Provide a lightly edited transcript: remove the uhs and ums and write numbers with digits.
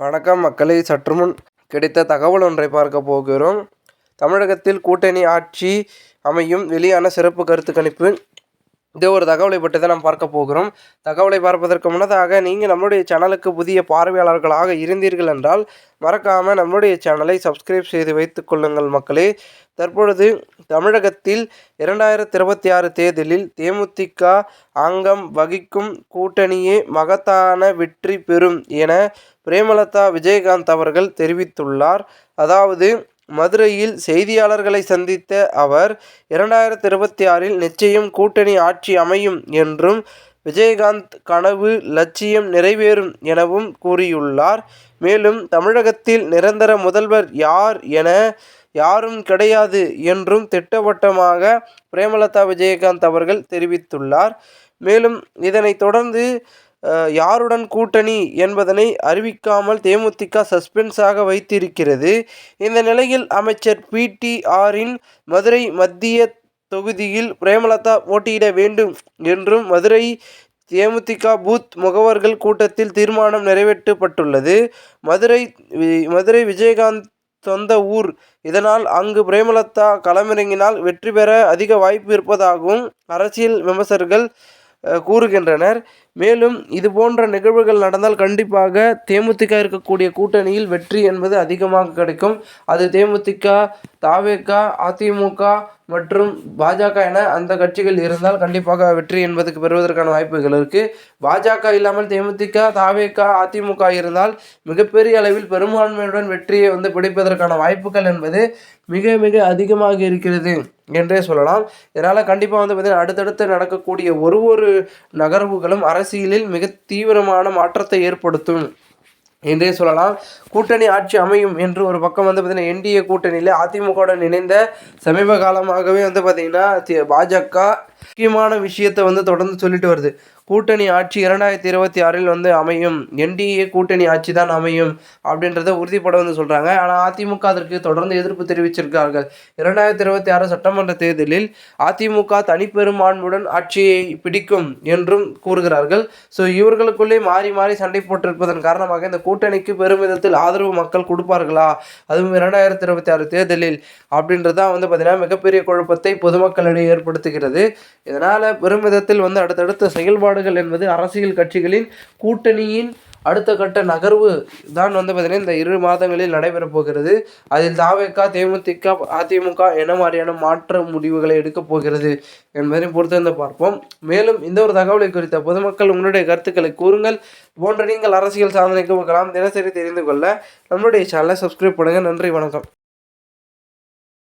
வணக்கம் மக்களே, சற்றுமுன் கிடைத்த தகவல் ஒன்றை பார்க்க போகிறோம். தமிழகத்தில் கூட்டணி ஆட்சி அமையும் வெளியான சிறப்பு கருத்து கணிப்பு. இந்த ஒரு தகவலை பற்றி தான் நாம் பார்க்க போகிறோம். தகவலை பார்ப்பதற்கு முன்னதாக நீங்கள் நம்முடைய சேனலுக்கு புதிய பார்வையாளர்களாக இருந்தீர்கள் என்றால் மறக்காமல் நம்முடைய சேனலை சப்ஸ்கிரைப் செய்து வைத்துக் கொள்ளுங்கள் மக்களே. தற்பொழுது தமிழகத்தில் 2026 தேர்தலில் தேமுதிக அங்கம் வகிக்கும் கூட்டணியே மகத்தான வெற்றி பெறும் என பிரேமலதா விஜயகாந்த் அவர்கள் தெரிவித்துள்ளார். அதாவது மதுரையில் செய்தியாளர்களை சந்தித்த அவர் 2026 நிச்சயம் கூட்டணி ஆட்சி அமையும் என்றும் விஜயகாந்த் கனவு லட்சியம் நிறைவேறும் எனவும் கூறியுள்ளார். மேலும் தமிழகத்தில் நிரந்தர முதல்வர் யார் என யாரும் கிடையாது என்றும் திட்டவட்டமாக பிரேமலதா விஜயகாந்த் அவர்கள் தெரிவித்துள்ளார். மேலும் இதனைத் தொடர்ந்து யாருடன் கூட்டணி என்பதனை அறிவிக்காமல் தேமுதிக சஸ்பென்ஸாக வைத்திருக்கிறது. இந்த நிலையில் அமைச்சர் PTRின் மதுரை மத்திய தொகுதியில் பிரேமலதா போட்டியிட வேண்டும் என்றும் மதுரை தேமுதிக பூத் முகவர்கள் கூட்டத்தில் தீர்மானம் நிறைவேற்றப்பட்டுள்ளது. மதுரை விஜயகாந்த் சொந்த ஊர். இதனால் அங்கு பிரேமலதா களமிறங்கினால் வெற்றி பெற அதிக வாய்ப்பு இருப்பதாகவும் அரசியல் விமர்சகர்கள் கூறுகின்றனர். மேலும் இது போன்ற நிகழ்வுகள் நடந்தால் கண்டிப்பாக தேமுதிக இருக்கக்கூடிய கூட்டணியில் வெற்றி என்பது அதிகமாக கிடைக்கும். அது தேமுதிக, தவேக, அதிமுக மற்றும் பாஜக என அந்த கட்சிகள் இருந்தால் கண்டிப்பாக வெற்றி என்பதுக்கு பெறுவதற்கான வாய்ப்புகள் இருக்குது. பாஜக இல்லாமல் தேமுதிக, தவேக, அதிமுக இருந்தால் மிகப்பெரிய அளவில் பெரும்பான்மையுடன் வெற்றியை பிடிப்பதற்கான வாய்ப்புகள் என்பது மிக மிக அதிகமாக இருக்கிறது என்றே சொல்லலாம். இதனால் கண்டிப்பாக பார்த்திங்கன்னா அடுத்தடுத்து நடக்கக்கூடிய ஒரு நகர்வுகளும் அரசியலில் மிக தீவிரமான மாற்றத்தை ஏற்படுத்தும் என்றே சொல்லலாம். கூட்டணி ஆட்சி அமையும் என்று ஒரு பக்கம் பார்த்திங்கன்னா NDA கூட்டணியில் அதிமுகவுடன் இணைந்த சமீப காலமாகவே பார்த்திங்கன்னா பாஜக முக்கியமான விஷயத்தை தொடர்ந்து சொல்லிட்டு வருது. கூட்டணி ஆட்சி 2026 அமையும், NDA கூட்டணி ஆட்சி தான் அமையும் அப்படின்றத உறுதிப்பட சொல்கிறாங்க. ஆனால் அதிமுக அதற்கு தொடர்ந்து எதிர்ப்பு தெரிவிச்சிருக்கார்கள். 2026 சட்டமன்ற தேர்தலில் அதிமுக தனிப்பெரும்பான்மையுடன் ஆட்சியை பிடிக்கும் என்றும் கூறுகிறார்கள். ஸோ இவர்களுக்குள்ளே மாறி மாறி சண்டை போட்டிருப்பதன் காரணமாக இந்த கூட்டணிக்கு பெருமிதத்தில் ஆதரவு மக்கள் கொடுப்பார்களா, அதுவும் 2026 தேர்தலில் அப்படின்றதான் பார்த்திங்கன்னா மிகப்பெரிய குழப்பத்தை பொதுமக்களிடையே ஏற்படுத்துகிறது. இதனால் பெருமிதத்தில் அடுத்தடுத்த செயல்பாடுகள் என்பது அரசியல் கட்சிகளின் கூட்டணியின் அடுத்த கட்ட நகர்வு தான் பார்த்திங்கன்னா இந்த 2 மாதங்களில் நடைபெறப் போகிறது. அதில் தவேக, தேமுதிக, அதிமுக என்ன மாதிரியான மாற்ற முடிவுகளை எடுக்கப் போகிறது என்பதை பொறுத்திருந்து பார்ப்போம். மேலும் இந்த ஒரு தகவலை குறித்த பொதுமக்கள் உங்களுடைய கருத்துக்களை கூறுங்கள். போன்ற நீங்கள் அரசியல் சாதனைக்கு தினசரி தெரிந்து கொள்ள நம்மளுடைய சேனலை சப்ஸ்கிரைப் பண்ணுங்கள். நன்றி, வணக்கம்.